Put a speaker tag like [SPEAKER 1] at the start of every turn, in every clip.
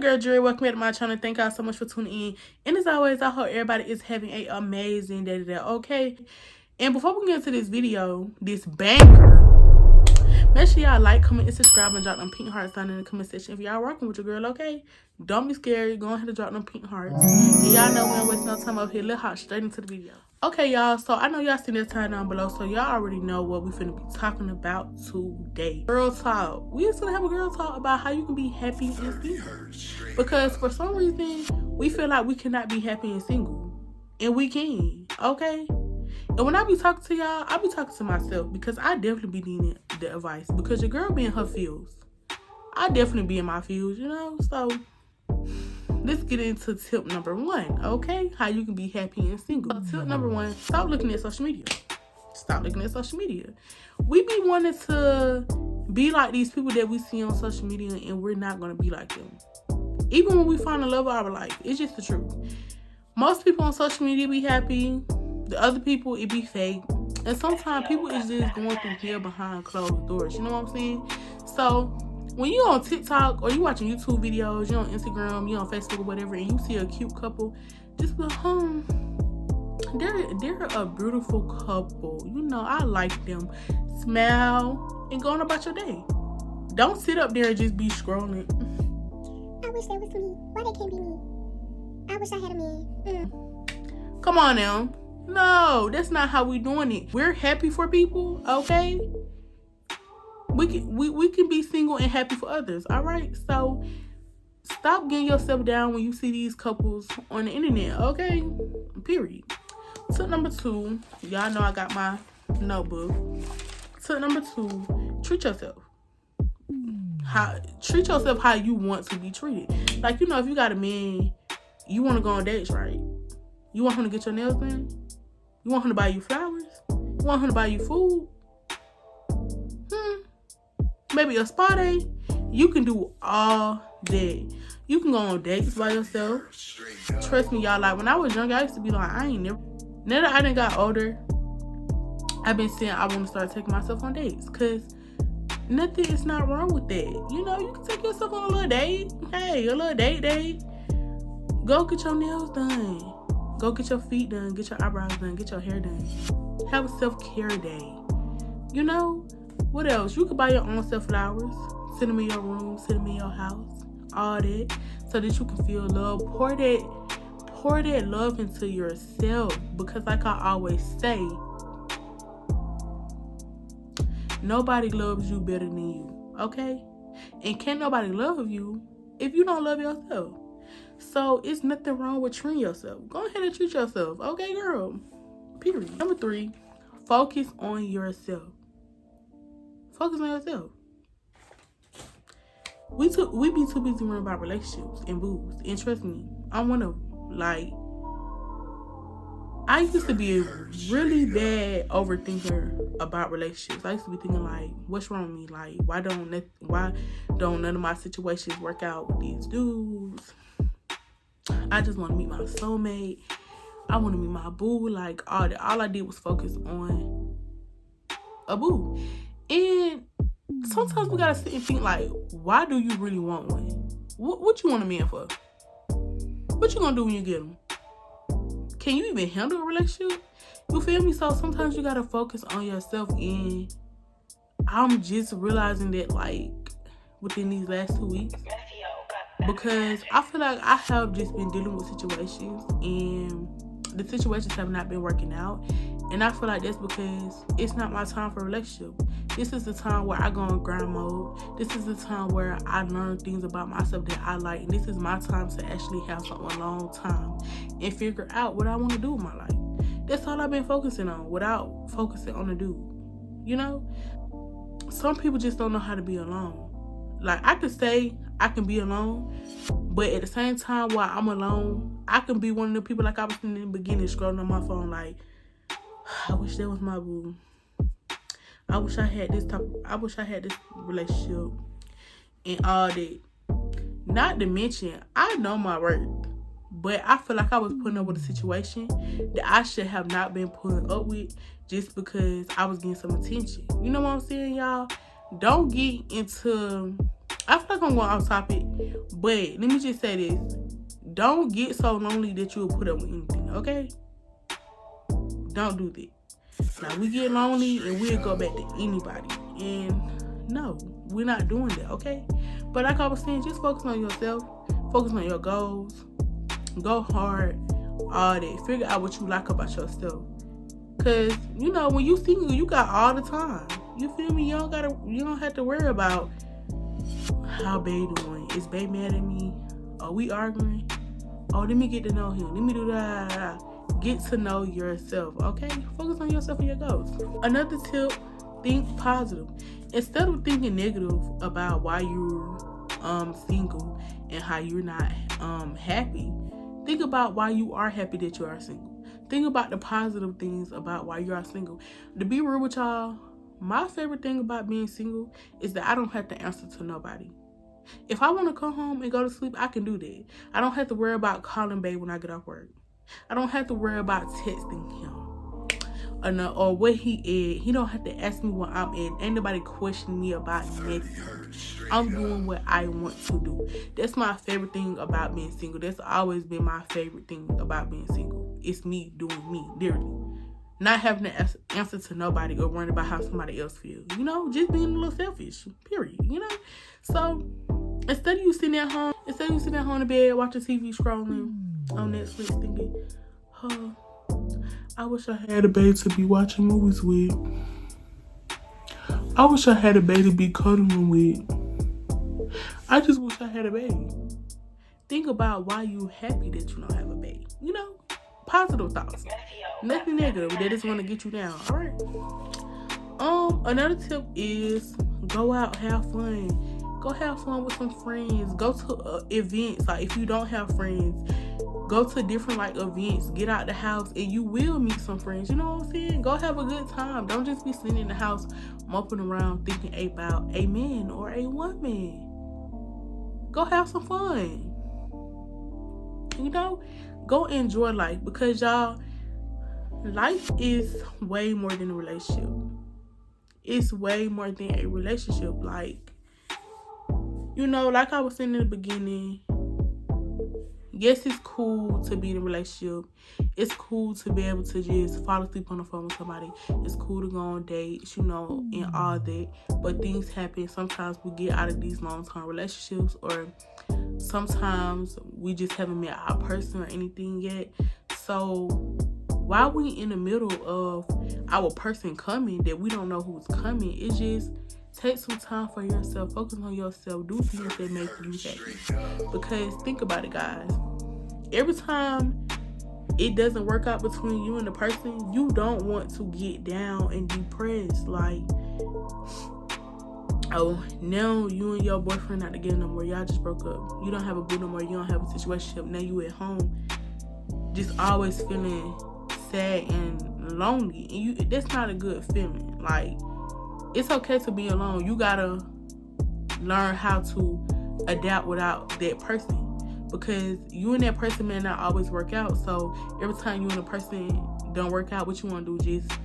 [SPEAKER 1] girl Dre. Welcome back to my channel. Thank y'all so much for tuning in. And as always, I hope everybody is having an amazing day today, okay? And before we get into this video, this banger, make sure y'all like, comment, and subscribe, and drop them pink hearts down in the comment section if y'all rocking with your girl, okay? Don't be scared. Go ahead and drop them pink hearts. And y'all know we don't waste no time up here. Let's hop straight into the video. Okay, y'all. So I know y'all seen this time down below, so y'all already know what we finna be talking about today. Girl talk. We just gonna have a girl talk about how you can be happy and single. Because for some reason, we feel like we cannot be happy and single. And we can, okay? And when I be talking to y'all, I be talking to myself because I definitely be needing the advice. Because your girl be in her feels. I definitely be in my feels, you know? So let's get into tip number 1, okay? How you can be happy and single. So tip number 1, stop looking at social media. Stop looking at social media. We be wanting to be like these people that we see on social media, and we're not going to be like them. Even when we find the love of our life, it's just the truth. Most people on social media be happy. The other people, it be fake. And sometimes people is just going through hell behind closed doors. You know what I'm saying? So when you on TikTok or you watching YouTube videos, you on Instagram, you on Facebook or whatever, and you see a cute couple, just be like, they're a beautiful couple. You know, I like them. Smile and go on about your day. Don't sit up there and just be scrolling.
[SPEAKER 2] I wish that was me. Why they can't be me? I wish I had a man.
[SPEAKER 1] Come on now. No, that's not how we doing it. We're happy for people, okay? We can be single and happy for others, all right? So stop getting yourself down when you see these couples on the internet, okay? Period. Tip number 2, y'all know I got my notebook. Tip number 2, treat yourself. Treat yourself how you want to be treated. Like, you know, if you got a man, you want to go on dates, right? You want him to get your nails done? You want him to buy you flowers? You want him to buy you food? Maybe a spa day? You can do all that. You can go on dates by yourself. Trust me, y'all. Like, when I was younger, I used to be like, I ain't never. Now that I done got older, I've been saying I want to start taking myself on dates. Because nothing is not wrong with that. You know, you can take yourself on a little date. Hey, a little date. Go get your nails done. Go get your feet done, get your eyebrows done, get your hair done. Have a self-care day. You know? What else? You could buy your own self flowers. Sit them in your room, sit them in your house. All that. So that you can feel love. Pour that love into yourself. Because like I always say, nobody loves you better than you. Okay? And can't nobody love you if you don't love yourself. So it's nothing wrong with treating yourself. Go ahead and treat yourself. Okay, girl? Period. Number 3, focus on yourself. Focus on yourself. We be too busy worrying about relationships and boos. And trust me, I'm one of them. Like, I used to be a really bad overthinker about relationships. I used to be thinking like, what's wrong with me? Like, why don't none of my situations work out with these dudes? I just want to meet my soulmate. I want to meet my boo. Like, all that. All I did was focus on a boo. And sometimes we gotta sit and think like, why do you really want one? What you want a man for? What you gonna do when you get him? Can you even handle a relationship? You feel me? So sometimes you gotta focus on yourself. And I'm just realizing that, like, within these last 2 weeks, because I feel like I have just been dealing with situations and the situations have not been working out. And I feel like that's because it's not my time for a relationship. This is the time where I go on grind mode. This is the time where I learn things about myself that I like. And this is my time to actually have something a long time and figure out what I want to do with my life. That's all I've been focusing on without focusing on the dude. You know? Some people just don't know how to be alone. Like, I could say I can be alone, but at the same time while I'm alone, I can be one of the people, like I was in the beginning, scrolling on my phone like, I wish that was my boo. I wish I had this relationship and all that. Not to mention, I know my worth, but I feel like I was putting up with a situation that I should have not been putting up with just because I was getting some attention. You know what I'm saying, y'all? Don't get into I feel like I'm going off topic, but let me just say this. Don't get so lonely that you'll put up with anything, okay? Don't do that. Now, we get lonely and we'll go back to anybody. And no, we're not doing that, okay? But like I was saying, just focus on yourself. Focus on your goals. Go hard. All that. Figure out what you like about yourself. Because, you know, when you single, you got all the time. You feel me? You don't have to worry about how babe doing. Is babe mad at me? Are we arguing? Oh, let me get to know him. Let me do that. Get to know yourself, okay? Focus on yourself and your goals. Another tip, think positive. Instead of thinking negative about why you're single and how you're not happy, think about why you are happy that you are single. Think about the positive things about why you are single. To be real with y'all, my favorite thing about being single is that I don't have to answer to nobody. If I want to come home and go to sleep, I can do that. I don't have to worry about calling babe when I get off work. I don't have to worry about texting him or where he is. He don't have to ask me where I'm at. Ain't nobody questioning me about nothing. I'm doing what I want to do. That's my favorite thing about being single. That's always been my favorite thing about being single. It's me doing me, literally. Not having to answer to nobody or worrying about how somebody else feels. You know, just being a little selfish, period, you know? So, instead of you sitting at home in the bed, watching TV, scrolling on Netflix, thinking, oh, I wish I had a babe to be watching movies with. I wish I had a babe to be cuddling with. I just wish I had a babe. Think about why you happy that you don't have a babe. You know, positive thoughts. Nothing negative. They just want to get you down. All right. Another tip is go out, have fun. Go have fun with some friends. Go to events. Like, if you don't have friends, go to different events. Get out the house and you will meet some friends. You know what I'm saying? Go have a good time. Don't just be sitting in the house moping around thinking about a man or a woman. Go have some fun. You know? Go enjoy life, because y'all, life is way more than a relationship. It's way more than a relationship. Like, you know, like I was saying in the beginning, yes, it's cool to be in a relationship. It's cool to be able to just fall asleep on the phone with somebody. It's cool to go on dates, you know, and all that. But things happen. Sometimes we get out of these long-term relationships, or sometimes we just haven't met our person or anything yet. So while we in the middle of our person coming, that we don't know who's coming, it's just take some time for yourself. Focus on yourself. Do things that make you happy. Because think about it, guys. Every time it doesn't work out between you and the person, you don't want to get down and depressed. Like, oh, now you and your boyfriend not together no more. Y'all just broke up. You don't have a boo no more. You don't have a situationship. Now you at home, just always feeling sad and lonely. And that's not a good feeling. Like, it's okay to be alone. You gotta learn how to adapt without that person, because you and that person may not always work out. So every time you and a person don't work out, what you want to do, just,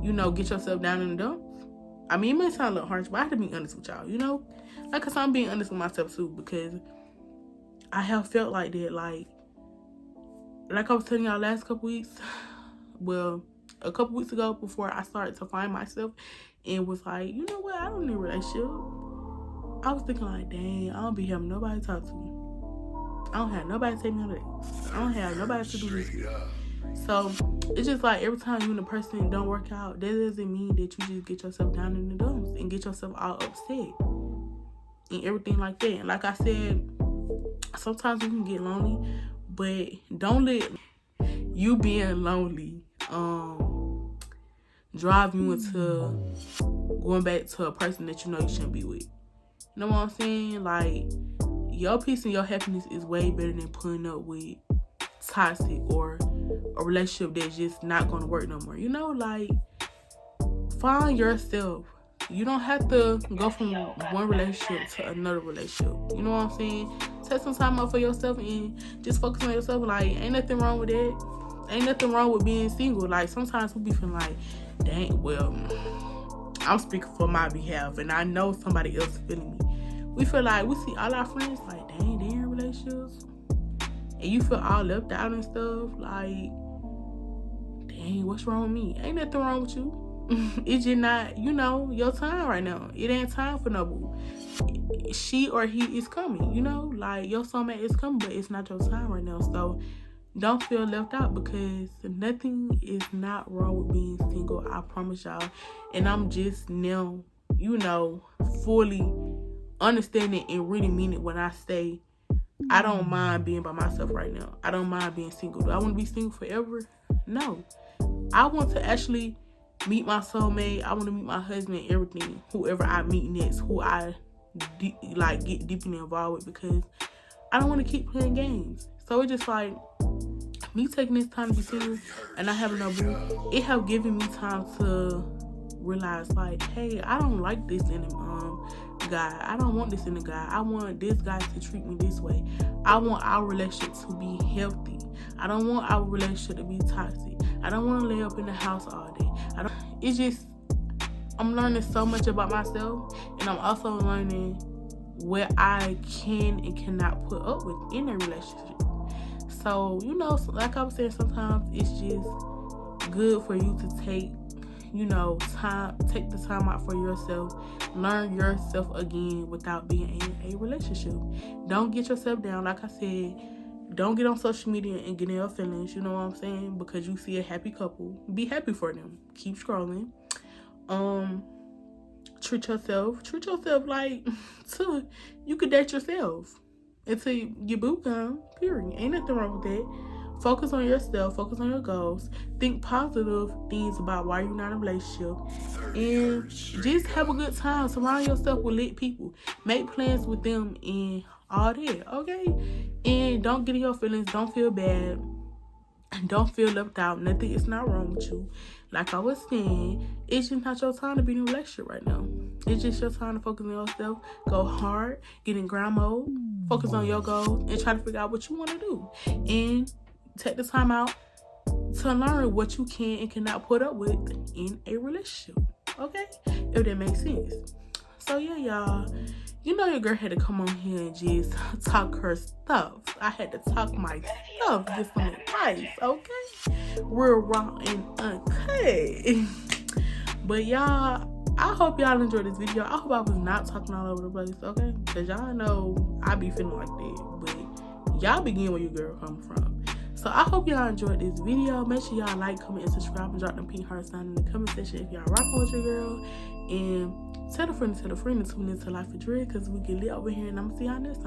[SPEAKER 1] you know, get yourself down in the dumps. I mean, it may sound a little harsh, but I have to be honest with y'all, you know? Like, cause I'm being honest with myself too, because I have felt like that. Like I was telling y'all last couple weeks, well, a couple weeks ago, before I started to find myself and was like, you know what, I don't need a relationship. I was thinking like, dang, I don't be having nobody to talk to. I don't have nobody to take me on dates. I don't have nobody to do this with. So it's just like, every time you and a person don't work out, that doesn't mean that you just get yourself down in the dumps and get yourself all upset and everything like that. And like I said, sometimes you can get lonely, but don't let you being lonely drive you into going back to a person that you know you shouldn't be with. You know what I'm saying? Like, your peace and your happiness is way better than putting up with toxic or a relationship that's just not going to work no more. You know, like, find yourself. You don't have to go from one relationship to another relationship. You know what I'm saying? Take some time out for yourself and just focus on yourself. Like, ain't nothing wrong with that. Ain't nothing wrong with being single. Like, sometimes we be feeling like, dang, well, I'm speaking for my behalf, and I know somebody else feeling me. we feel like we see all our friends like, dang, they in relationships, and you feel all left out and stuff. Like, dang, what's wrong with me? Ain't nothing wrong with you. It's just not, your time right now. It ain't time for no boo. She or he is coming, like your soulmate is coming, but it's not your time right now. So don't feel left out, because nothing is not wrong with being single. I promise y'all. And I'm just now, fully understanding and really mean it when I say I don't mind being by myself right now. I don't mind being single. Do I want to be single forever? No. I want to actually meet my soulmate. I want to meet my husband, everything. Whoever I meet next, who I get deeply involved with, because I don't want to keep playing games. So it's just like me taking this time to be single and not having no boo. It have given me time to realize, like, hey, I don't like this in a guy. I don't want this in a guy. I want this guy to treat me this way. I want our relationship to be healthy. I don't want our relationship to be toxic. I don't want to lay up in the house all day. It's just, I'm learning so much about myself, and I'm also learning what I can and cannot put up with in a relationship. So, like I was saying, sometimes it's just good for you to take, take the time out for yourself, learn yourself again without being in a relationship. Don't get yourself down. Like I said, don't get on social media and get in your feelings, you know what I'm saying? Because you see a happy couple. Be happy for them. Keep scrolling. Treat yourself like you could date yourself until your boo come, period. Ain't nothing wrong with that. Focus on yourself, focus on your goals, think positive things about why you're not in a relationship, and just have a good time. Surround yourself with lit people. Make plans with them and all that, okay? And don't get in your feelings, don't feel bad, don't feel left out. Nothing is not wrong with you. Like I was saying, it's just not your time to be in a relationship right now. It's just your time to focus on yourself, go hard, get in grind mode, focus on your goals, and try to figure out what you want to do. And take the time out to learn what you can and cannot put up with in a relationship, okay? If that makes sense. So yeah, y'all, your girl had to come on here and just talk her stuff. I had to talk my stuff, just some advice, okay? Real raw and uncut. But y'all, I hope y'all enjoyed this video. I hope I was not talking all over the place, okay? Because y'all know I be feeling like that. But y'all begin where your girl come from. So I hope y'all enjoyed this video. Make sure y'all like, comment, and subscribe, and drop them pink heart sign in the comment section if y'all rocking with your girl. And tell a friend and tune into Life of Drea, because we get lit over here, and I'm going to see y'all next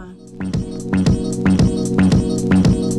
[SPEAKER 1] time.